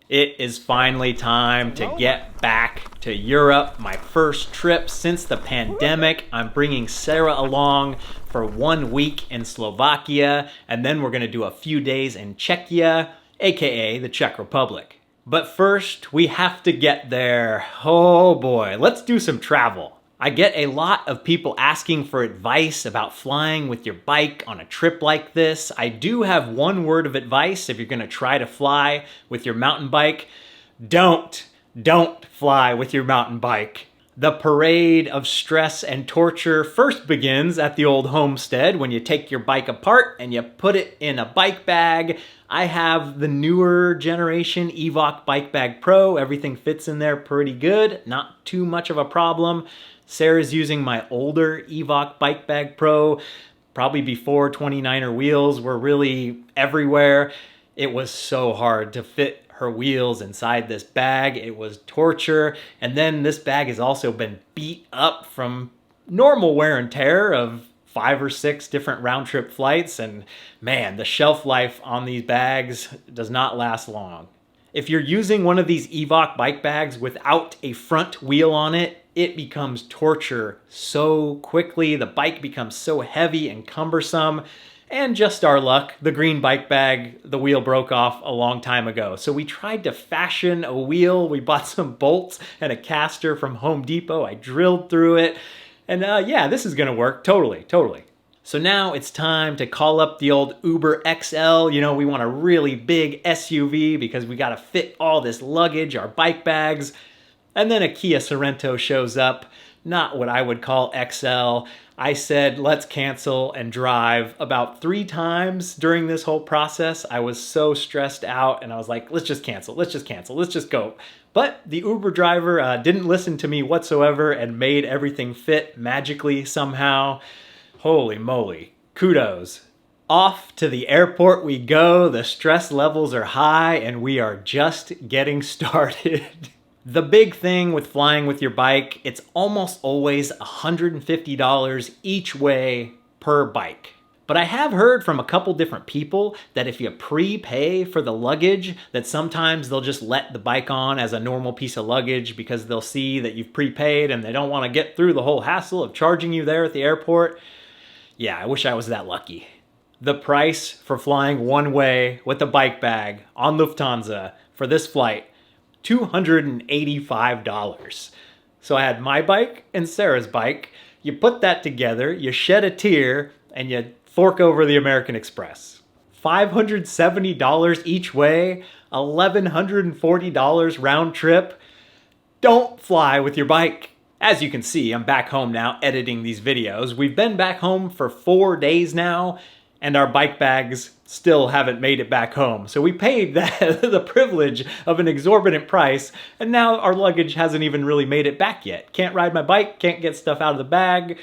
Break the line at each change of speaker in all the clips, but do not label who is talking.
It is finally time to get back to Europe. My first trip since the pandemic. I'm bringing Sarah along for 1 week in Slovakia, and then we're gonna do a few days in Czechia, aka the Czech Republic. But first, we have to get there. Oh boy, let's do some travel. I get a lot of people asking for advice about flying with your bike on a trip like this. I do have one word of advice if you're gonna try to fly with your mountain bike. Don't fly with your mountain bike. The parade of stress and torture first begins at the old homestead when you take your bike apart and you put it in a bike bag. I have the newer generation Evoque Bike Bag Pro. Everything fits in there pretty good, not too much of a problem. Sarah's using my older Evoque Bike Bag Pro, probably before 29er wheels were really everywhere. It was so hard to fit her wheels inside this bag. It was torture. And then this bag has also been beat up from normal wear and tear of 5 or 6 different round trip flights. And man, the shelf life on these bags does not last long. If you're using one of these Evoque bike bags without a front wheel on it, it becomes torture so quickly. The bike becomes so heavy and cumbersome. And just our luck, the green bike bag, the wheel broke off a long time ago. So we tried to fashion a wheel. We bought some bolts and a caster from Home Depot. I drilled through it. And yeah, this is gonna work, totally. So now it's time to call up the old Uber XL. You know, we want a really big SUV because we gotta fit all this luggage, our bike bags. And then a Kia Sorento shows up, not what I would call XL. I said, let's cancel and drive about 3 times during this whole process. I was so stressed out and I was like, let's just cancel, let's just go. But the Uber driver didn't listen to me whatsoever and made everything fit magically somehow. Holy moly, kudos. Off to the airport we go. The stress levels are high and we are just getting started. The big thing with flying with your bike, it's almost always $150 each way per bike. But I have heard from a couple different people that if you prepay for the luggage, that sometimes they'll just let the bike on as a normal piece of luggage because they'll see that you've prepaid and they don't want to get through the whole hassle of charging you there at the airport. Yeah, I wish I was that lucky. The price for flying one way with a bike bag on Lufthansa for this flight, $285. So I had my bike and Sarah's bike. You put that together, you shed a tear, and you fork over the American Express. $570 each way, $1,140 round trip. Don't fly with your bike. As you can see, I'm back home now editing these videos. We've been back home for 4 days now, and our bike bags still haven't made it back home. So we paid the privilege of an exorbitant price, and now our luggage hasn't even really made it back yet. Can't ride my bike, can't get stuff out of the bag.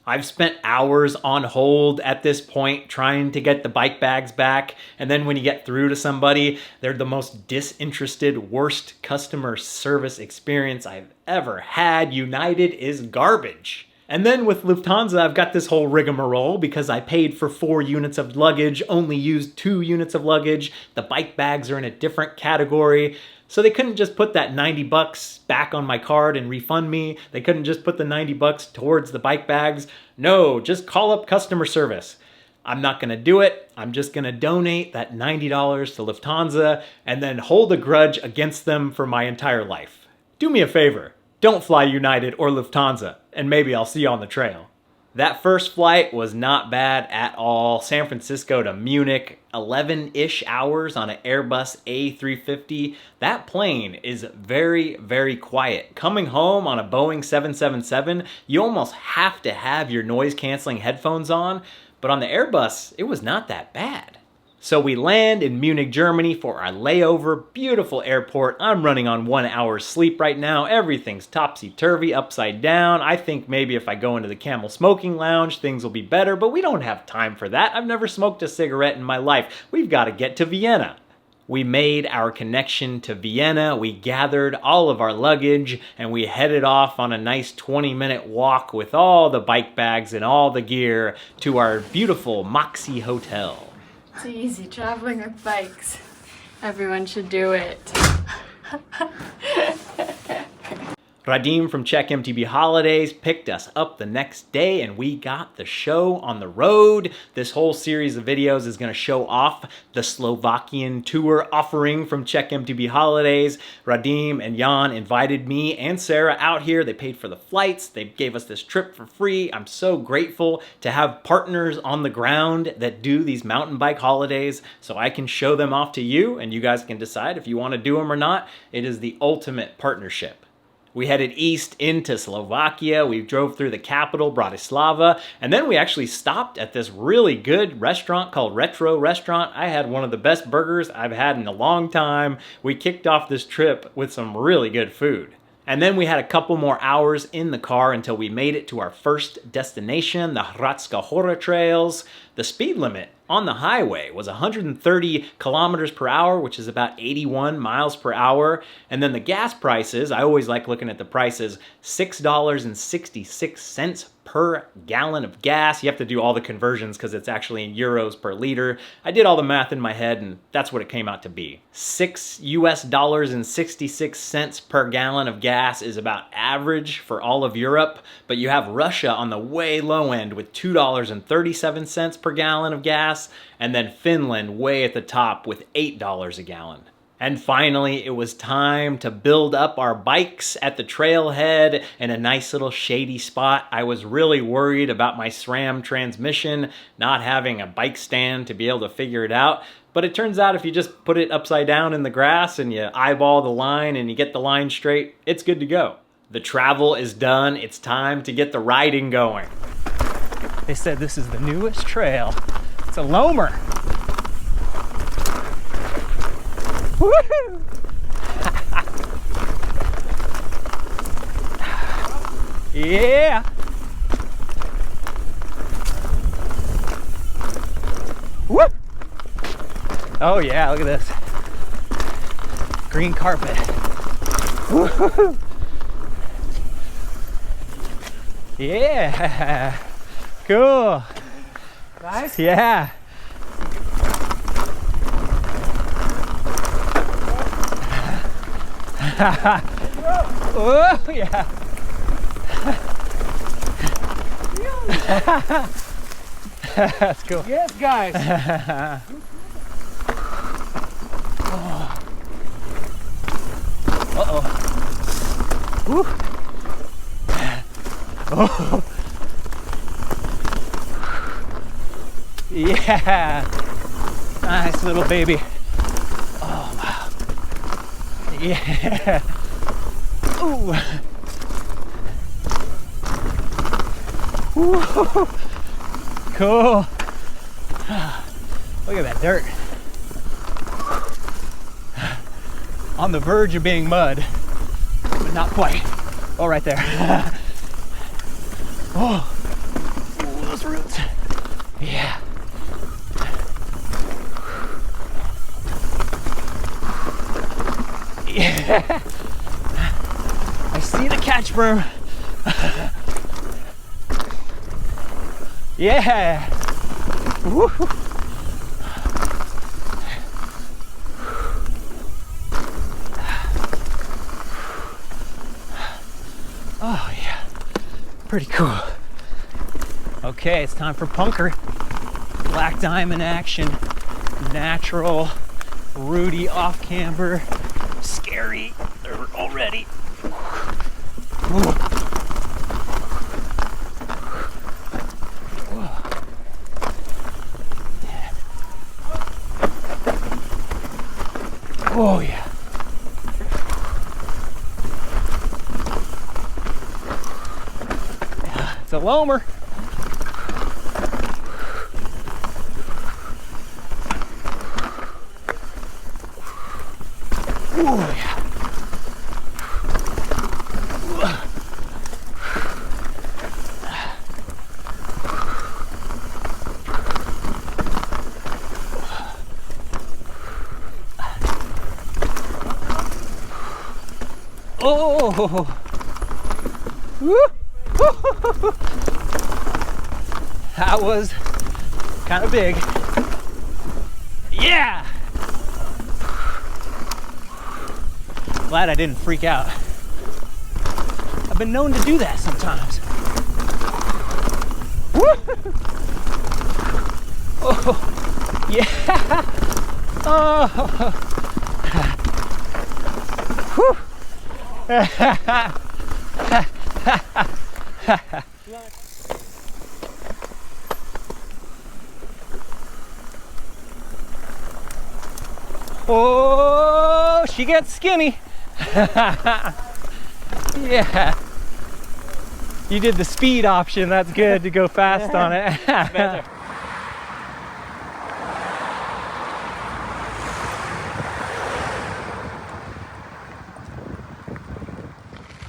I've spent hours on hold at this point trying to get the bike bags back, and then when you get through to somebody, they're the most disinterested, worst customer service experience I've ever had. United is garbage. And then with Lufthansa, I've got this whole rigmarole because I paid for 4 units of luggage, only used 2 units of luggage. The bike bags are in a different category. So they couldn't just put that $90 back on my card and refund me. They couldn't just put the $90 towards the bike bags. No, just call up customer service. I'm not gonna do it. I'm just gonna donate that $90 to Lufthansa and then hold a grudge against them for my entire life. Do me a favor. Don't fly United or Lufthansa, and maybe I'll see you on the trail. That first flight was not bad at all. San Francisco to Munich, 11-ish hours on an Airbus A350. That plane is very, very quiet. Coming home on a Boeing 777, you almost have to have your noise-canceling headphones on, but on the Airbus, it was not that bad. So we land in Munich, Germany for our layover. Beautiful airport. I'm running on 1 hour's sleep right now. Everything's topsy-turvy, upside down. I think maybe if I go into the Camel Smoking Lounge, things will be better, but we don't have time for that. I've never smoked a cigarette in my life. We've got to get to Vienna. We made our connection to Vienna. We gathered all of our luggage and we headed off on a nice 20-minute walk with all the bike bags and all the gear to our beautiful Moxie Hotel.
It's easy traveling with bikes. Everyone should do it.
Radim from Czech MTB Holidays picked us up the next day and we got the show on the road. This whole series of videos is going to show off the Slovakian tour offering from Czech MTB Holidays. Radim and Jan invited me and Sarah out here. They paid for the flights. They gave us this trip for free. I'm so grateful to have partners on the ground that do these mountain bike holidays so I can show them off to you and you guys can decide if you want to do them or not. It is the ultimate partnership. We headed east into Slovakia. We drove through the capital, Bratislava, and then we actually stopped at this really good restaurant called Retro Restaurant. I had one of the best burgers I've had in a long time. We kicked off this trip with some really good food. And then we had a couple more hours in the car until we made it to our first destination, the Hradska Hora trails. The speed limit on the highway was 130 kilometers per hour, which is about 81 miles per hour. And then the gas prices, I always like looking at the prices, $6.66 per gallon of gas. You have to do all the conversions because it's actually in euros per liter. I did all the math in my head and that's what it came out to be. $6.66 per gallon of gas is about average for all of Europe, but you have Russia on the way low end with $2.37 per gallon of gas, and then Finland way at the top with $8 a gallon. And finally, it was time to build up our bikes at the trailhead in a nice little shady spot. I was really worried about my SRAM transmission, not having a bike stand to be able to figure it out. But it turns out if you just put it upside down in the grass and you eyeball the line and you get the line straight, it's good to go. The travel is done. It's time to get the riding going.
They said this is the newest trail. It's a loamer. Woohoo! Yeah! Woo! Oh yeah, look at this. Green carpet. Woo-hoo-hoo. Yeah! Cool!
Guys?
Yeah! Oh yeah! That's cool.
Yes, guys.
Uh-oh. Woo. Oh. Yeah. Nice little baby. Oh, wow. Yeah. Ooh. Woo. Cool. Look at that dirt. On the verge of being mud, but not quite. Oh, right there. Oh, ooh, those roots. Yeah. Yeah. I see the catch berm. Yeah. Woo. Oh yeah, pretty cool. Okay, it's time for Punker. Black diamond action, natural, rooty off camber, scary already. Ooh. Oh yeah. It's a loamer. Oh yeah. Oh, that was kind of big. Yeah. glad I didn't freak out. I've been known to do that sometimes. Woo! Oh, yeah! Oh! Whew! Oh, she gets skinny. Yeah. You did the speed option. That's good to go fast on it. Better.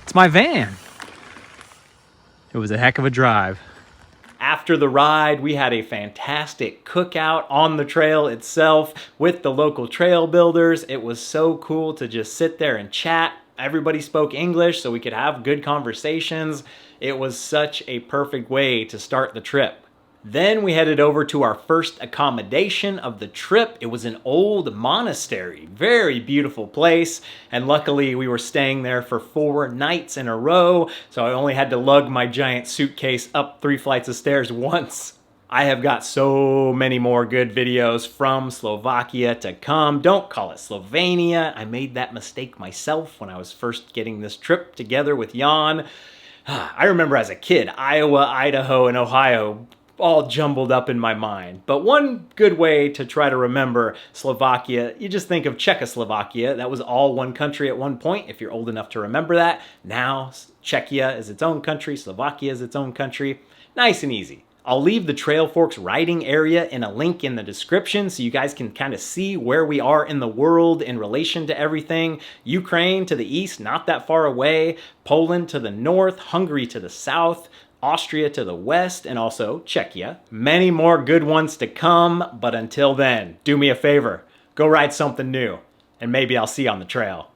It's my van. It was a heck of a drive.
After the ride, we had a fantastic cookout on the trail itself with the local trail builders. It was so cool to just sit there and chat. Everybody spoke English, so we could have good conversations. It was such a perfect way to start the trip. Then we headed over to our first accommodation of the trip. It was an old monastery, very beautiful place, and luckily we were staying there for 4 nights in a row, so I only had to lug my giant suitcase up 3 flights of stairs once. I have got so many more good videos from Slovakia to come. Don't call it Slovenia. I made that mistake myself when I was first getting this trip together with Jan. I remember as a kid, Iowa, Idaho, and Ohio all jumbled up in my mind. But one good way to try to remember Slovakia, you just think of Czechoslovakia. That was all one country at one point, if you're old enough to remember that. Now, Czechia is its own country, Slovakia is its own country. Nice and easy. I'll leave the Trail Forks riding area in a link in the description so you guys can kind of see where we are in the world in relation to everything. Ukraine to the east, not that far away. Poland to the north, Hungary to the south, Austria to the west, and also Czechia. Many more good ones to come, but until then, do me a favor, go ride something new, and maybe I'll see you on the trail.